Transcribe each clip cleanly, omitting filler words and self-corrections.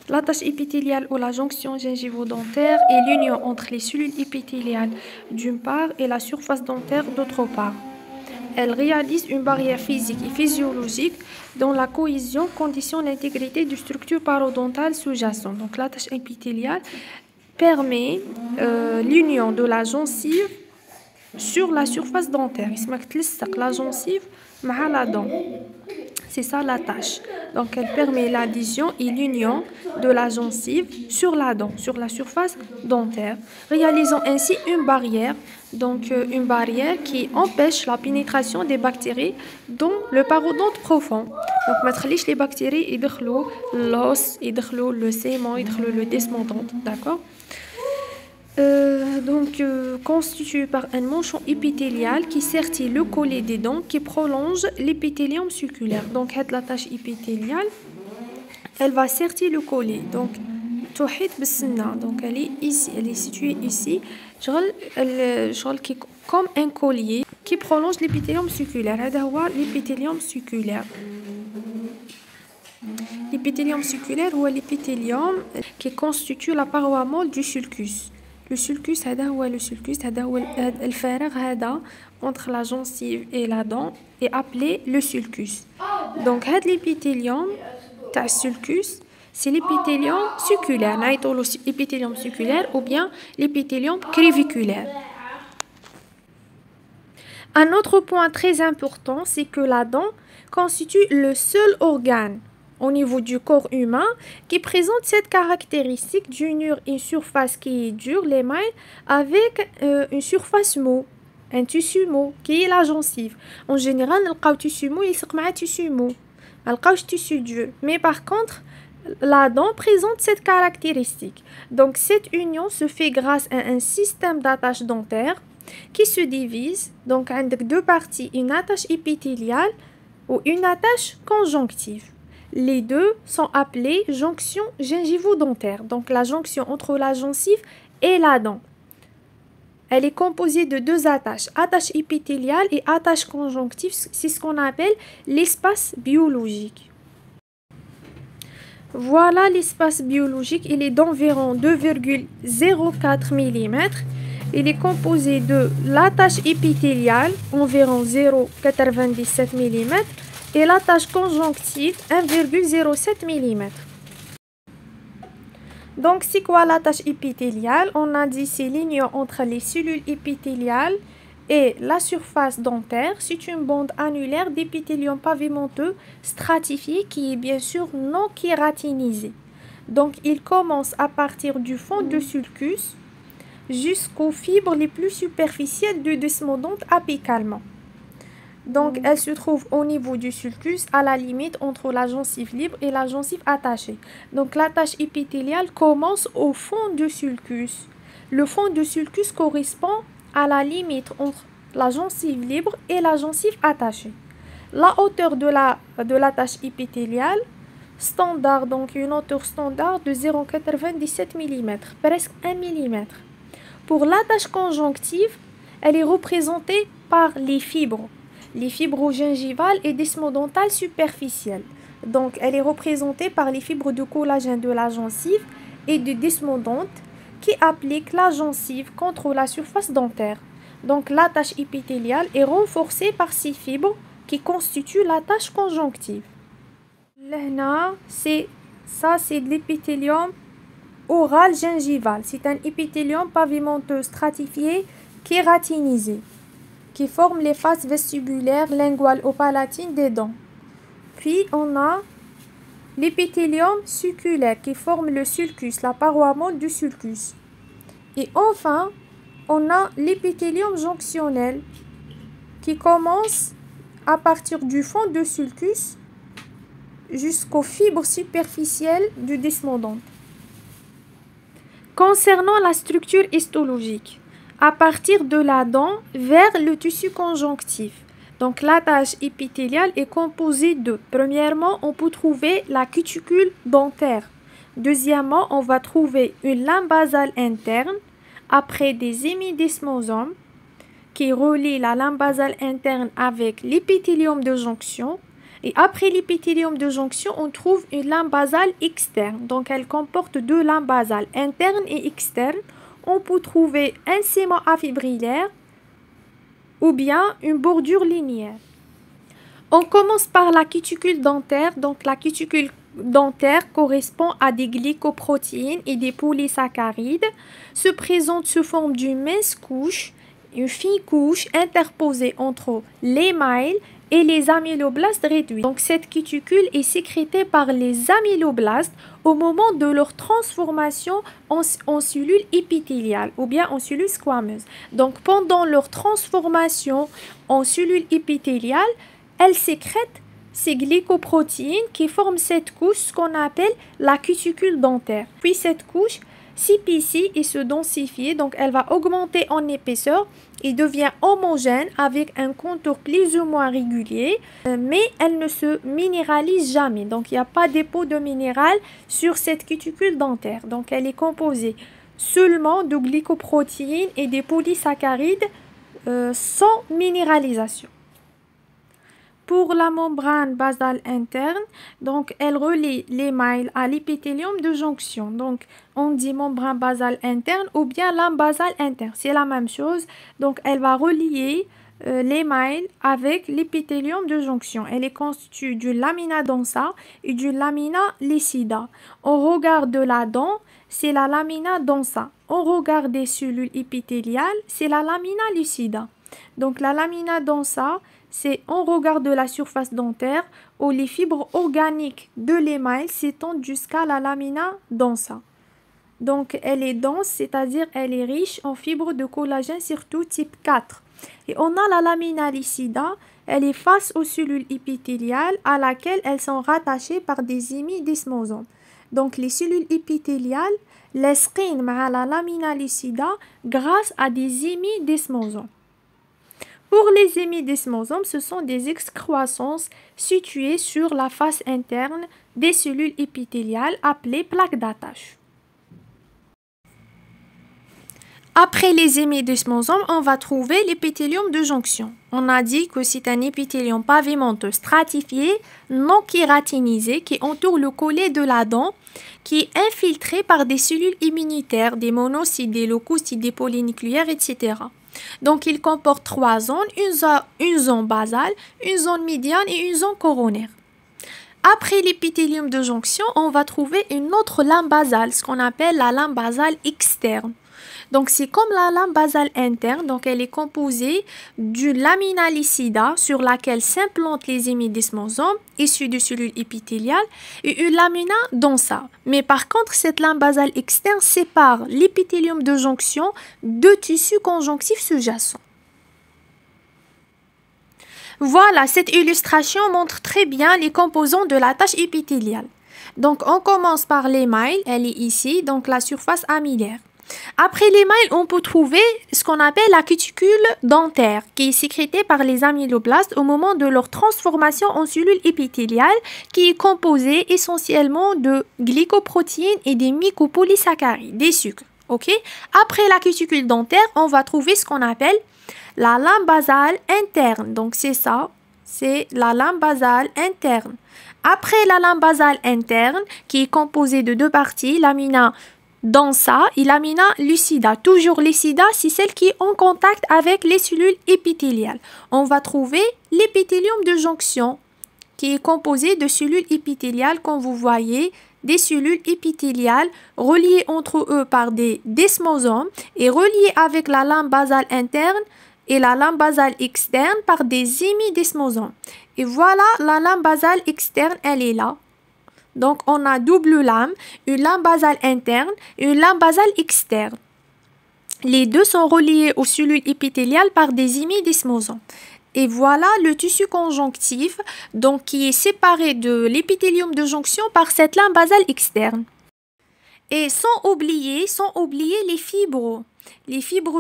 L'attache épithéliale ou la jonction gingivo-dentaire est l'union entre les cellules épithéliales d'une part et la surface dentaire d'autre part. Elle réalise une barrière physique et physiologique dont la cohésion conditionne l'intégrité du structure parodontale sous-jacente. Donc l'attache épithéliale permet l'union de la gencive sur la surface dentaire. Il se la gencive مع la dent. C'est ça la tâche. Donc elle permet l'adhésion et l'union de la gencive sur la dent, sur la surface dentaire, réalisant ainsi une barrière, donc une barrière qui empêche la pénétration des bactéries dans le parodonte profond. Donc ما تخليش les bactéries يدخلوا l'os, يدخلوا le sément, يدخلوا le desmodonte, d'accord? Constitué par un manchon épithélial qui sertit le collet des dents qui prolonge l'épithélium succulaire. Donc, la tâche épithéliale, elle va sertir le collet. Donc, donc elle est ici, elle est située ici, comme un collier qui prolonge l'épithélium succulaire. L'épithélium succulaire. L'épithélium succulaire ou l'épithélium qui constitue la paroi molle du sulcus. Le sulcus, هذا هو le sulcus, هذا هو الفارغ هذا entre la gencive et la dent est appelé le sulcus. Donc, l'épithélium, تاع sulcus, c'est l'épithélium succulaire. نعيطوا له épithélium succulaire ou bien l'épithélium criviculaire. Un autre point très important, c'est que la dent constitue le seul organe au niveau du corps humain qui présente cette caractéristique d'unir une surface qui est dure, l'émail, avec une surface mou, un tissu mou, qui est la gencive. En général, le tissu mou, il se tissu mou. Le tissu dur. Mais par contre, la dent présente cette caractéristique. Donc, cette union se fait grâce à un système d'attache dentaire qui se divise, donc avec deux parties, une attache épithéliale ou une attache conjonctive. Les deux sont appelées jonction gingivo-dentaire, donc la jonction entre la gencive et la dent. Elle est composée de deux attaches, attache épithéliale et attache conjonctive, c'est ce qu'on appelle l'espace biologique. Voilà l'espace biologique, il est d'environ 2,04 mm. Il est composé de l'attache épithéliale, environ 0,97 mm, et l'attache conjonctive, 1,07 mm. Donc, c'est quoi l'attache épithéliale? On a dit c'est l'union entre les cellules épithéliales et la surface dentaire. C'est une bande annulaire d'épithélium pavimenteux stratifié qui est bien sûr non kératinisé. Donc, il commence à partir du fond du sulcus jusqu'aux fibres les plus superficielles du desmodonte apicalement. Donc, elle se trouve au niveau du sulcus, à la limite entre la gencive libre et la gencive attachée. Donc, l'attache épithéliale commence au fond du sulcus. Le fond du sulcus correspond à la limite entre la gencive libre et la gencive attachée. La hauteur de l'attache épithéliale, standard, donc une hauteur standard de 0,97 mm, presque 1 mm. Pour l'attache conjonctive, elle est représentée par les fibres gingivales et desmodontales superficielles. Donc, elle est représentée par les fibres de collagène de la gencive et du desmodonte qui appliquent la gencive contre la surface dentaire. Donc, l'attache épithéliale est renforcée par ces fibres qui constituent l'attache conjonctive. Là, c'est de l'épithélium oral gingival. C'est un épithélium pavimenteux stratifié kératinisé qui forme les faces vestibulaires, linguales ou palatines des dents. Puis, on a l'épithélium succulaire qui forme le sulcus, la paroi molle du sulcus. Et enfin, on a l'épithélium jonctionnel qui commence à partir du fond du sulcus jusqu'aux fibres superficielles du desmodonte. Concernant la structure histologique, à partir de la dent vers le tissu conjonctif. Donc, l'attache épithéliale est composée de, premièrement, on peut trouver la cuticule dentaire. Deuxièmement, on va trouver une lame basale interne, après des hémidesmosomes qui relient la lame basale interne avec l'épithélium de jonction. Et après l'épithélium de jonction, on trouve une lame basale externe. Donc, elle comporte deux lames basales, interne et externe. On peut trouver un segment afibrillaire ou bien une bordure linéaire. On commence par la cuticule dentaire. Donc, la cuticule dentaire correspond à des glycoprotéines et des polysaccharides, se présente sous forme d'une mince couche, une fine couche interposée entre l'émail et les amyloblastes réduits. Donc, cette cuticule est sécrétée par les amyloblastes au moment de leur transformation en cellules épithéliales ou bien en cellules squameuses. Donc, pendant leur transformation en cellules épithéliales, elles sécrètent ces glycoprotéines qui forment cette couche, ce qu'on appelle la cuticule dentaire. Puis cette couche s'épaissit et se densifie, donc elle va augmenter en épaisseur et devient homogène avec un contour plus ou moins régulier, mais elle ne se minéralise jamais. Donc il n'y a pas de dépôt de minéral sur cette cuticule dentaire. Donc elle est composée seulement de glycoprotéines et des polysaccharides sans minéralisation. Pour la membrane basale interne, donc elle relie l'émail à l'épithélium de jonction. Donc on dit membrane basale interne ou bien lame basale interne, c'est la même chose. Donc elle va relier l'émail avec l'épithélium de jonction. Elle est constituée du lamina densa et du lamina lucida. Au regard de la dent, c'est la lamina densa. Au regard des cellules épithéliales, c'est la lamina lucida. Donc la lamina densa, c'est en regard de la surface dentaire où les fibres organiques de l'émail s'étendent jusqu'à la lamina densa. Donc elle est dense, c'est-à-dire elle est riche en fibres de collagène, surtout type 4. Et on a la lamina lucida, elle est face aux cellules épithéliales à laquelle elles sont rattachées par des hémidesmosomes. Donc les cellules épithéliales laissent à la lamina lucida grâce à des hémidesmosomes. Pour les hémidesmosomes, ce sont des excroissances situées sur la face interne des cellules épithéliales appelées plaques d'attache. Après les hémidesmosomes, on va trouver l'épithélium de jonction. On a dit que c'est un épithélium pavimenteux stratifié, non kératinisé, qui entoure le collet de la dent, qui est infiltré par des cellules immunitaires, des monocytes, des leucocytes, des polynucléaires, etc. Donc, il comporte trois zones, une zone basale, une zone médiane et une zone coronaire. Après l'épithélium de jonction, on va trouver une autre lame basale, ce qu'on appelle la lame basale externe. Donc, c'est comme la lame basale interne, donc elle est composée d'une lamina lucida sur laquelle s'implantent les hémidesmosomes issus de cellules épithéliales et une lamina densa. Mais par contre, cette lame basale externe sépare l'épithélium de jonction de tissus conjonctifs sous-jacents. Voilà, cette illustration montre très bien les composants de la tache épithéliale. Donc, on commence par l'émail, elle est ici, donc la surface amillaire. Après l'émail, on peut trouver ce qu'on appelle la cuticule dentaire, qui est sécrétée par les amyloblastes au moment de leur transformation en cellules épithéliales, qui est composée essentiellement de glycoprotéines et des mycopolysaccharides, des sucres. Okay? Après la cuticule dentaire, on va trouver ce qu'on appelle la lame basale interne. Donc c'est ça, c'est la lame basale interne. Après la lame basale interne, qui est composée de deux parties, lamina densa et lamina lucida. Toujours lucida, c'est celle qui est en contact avec les cellules épithéliales. On va trouver l'épithélium de jonction, qui est composé de cellules épithéliales, comme vous voyez, des cellules épithéliales reliées entre eux par des desmosomes et reliées avec la lame basale interne et la lame basale externe par des hémidesmosomes. Et voilà, la lame basale externe, elle est là. Donc, on a double lame, une lame basale interne et une lame basale externe. Les deux sont reliés aux cellules épithéliales par des hémidesmosomes. Et voilà le tissu conjonctif, donc qui est séparé de l'épithélium de jonction par cette lame basale externe. Et sans oublier les fibres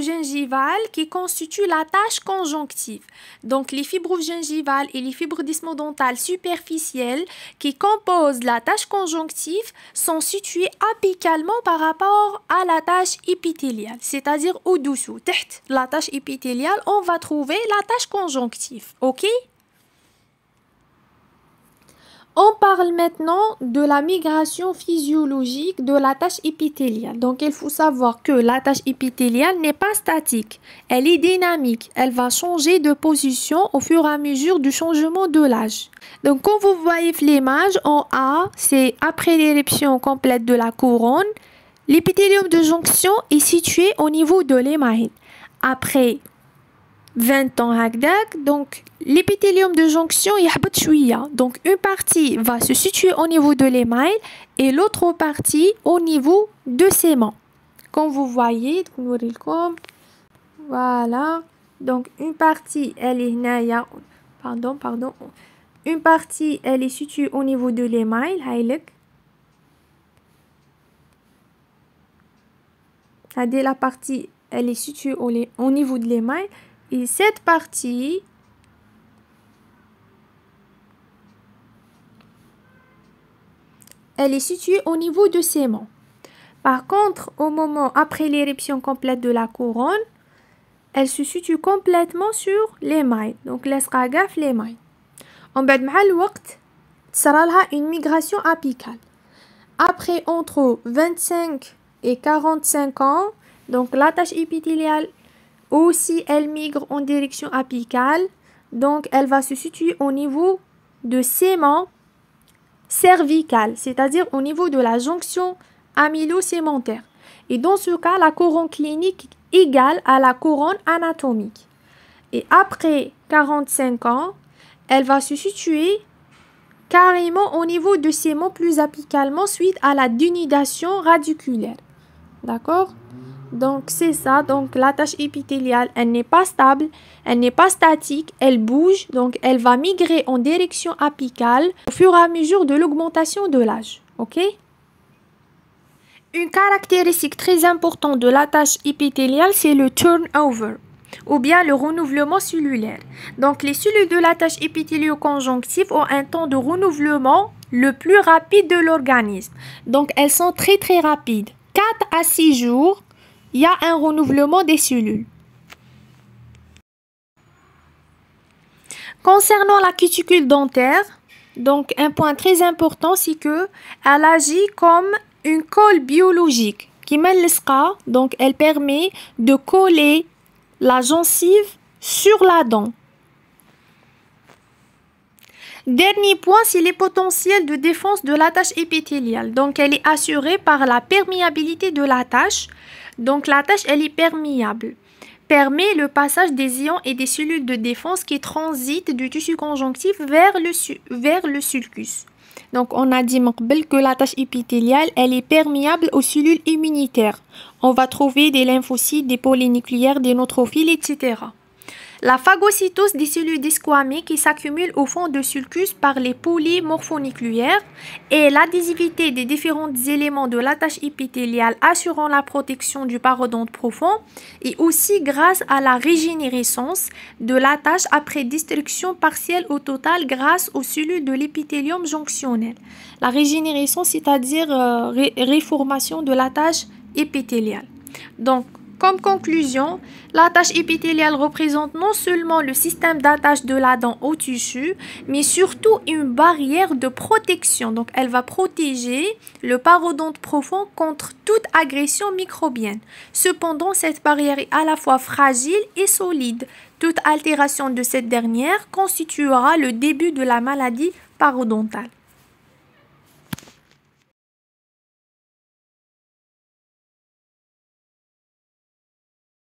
gingivales qui constituent la tache conjonctive. Donc les fibres gingivales et les fibres desmodontales superficielles qui composent la tache conjonctive sont situées apicalement par rapport à la tache épithéliale, c'est-à-dire au-dessous. La tache épithéliale, on va trouver la tache conjonctive. OK? On parle maintenant de la migration physiologique de l'attache épithéliale. Donc, il faut savoir que l'attache épithéliale n'est pas statique, elle est dynamique. Elle va changer de position au fur et à mesure du changement de l'âge. Donc, comme vous voyez l'image en A, c'est après l'éruption complète de la couronne, l'épithélium de jonction est situé au niveau de l'émail. Après 20 ans هكذاك, donc l'épithélium de jonction يهبط شوية. Donc une partie va se situer au niveau de l'émail et l'autre partie au niveau de sément. Comme vous voyez, voilà. Donc une partie elle est هنايا, pardon. Une partie elle est située au niveau de l'émail, هايلك. هذه la partie elle est située au niveau de l'émail. Et cette partie, elle est située au niveau de sément. Par contre, au moment après l'éruption complète de la couronne, elle se situe complètement sur l'émail. Donc, laissera gaffe l'émail. En بعد مع الوقت sera là une migration apicale. Après, entre 25 et 45 ans, donc l'attache épithéliale aussi, elle migre en direction apicale, donc elle va se situer au niveau de sément cervical, c'est-à-dire au niveau de la jonction amylo-sémentaire. Et dans ce cas, la couronne clinique égale à la couronne anatomique. Et après 45 ans, elle va se situer carrément au niveau de sément plus apicalement suite à la dénudation radiculaire. D'accord ? Donc, c'est ça. Donc, l'attache épithéliale, elle n'est pas stable, elle n'est pas statique, elle bouge. Donc, elle va migrer en direction apicale au fur et à mesure de l'augmentation de l'âge. OK? Une caractéristique très importante de l'attache épithéliale, c'est le turnover, ou bien le renouvellement cellulaire. Donc, les cellules de l'attache épithélio-conjonctive ont un temps de renouvellement le plus rapide de l'organisme. Donc, elles sont très très rapides. 4 à 6 jours, il y a un renouvellement des cellules. Concernant la cuticule dentaire, donc un point très important, c'est que elle agit comme une colle biologique qui m'elska, donc elle permet de coller la gencive sur la dent. Dernier point, c'est les potentiels de défense de l'attache épithéliale. Donc, elle est assurée par la perméabilité de l'attache. Donc, l'attache, elle est perméable. Permet le passage des ions et des cellules de défense qui transitent du tissu conjonctif vers le sulcus. Donc, on a dit que l'attache épithéliale, elle est perméable aux cellules immunitaires. On va trouver des lymphocytes, des polynucléaires, des neutrophiles, etc. La phagocytose des cellules desquamées qui s'accumulent au fond de sulcus par les polymorphonucléaires et l'adhésivité des différents éléments de l'attache épithéliale assurant la protection du parodonte profond et aussi grâce à la régénérescence de l'attache après destruction partielle ou totale grâce aux cellules de l'épithélium jonctionnel. La régénérescence, c'est-à-dire réformation de l'attache épithéliale. Donc, comme conclusion, l'attache épithéliale représente non seulement le système d'attache de la dent au tissu, mais surtout une barrière de protection. Donc, elle va protéger le parodonte profond contre toute agression microbienne. Cependant, cette barrière est à la fois fragile et solide. Toute altération de cette dernière constituera le début de la maladie parodontale.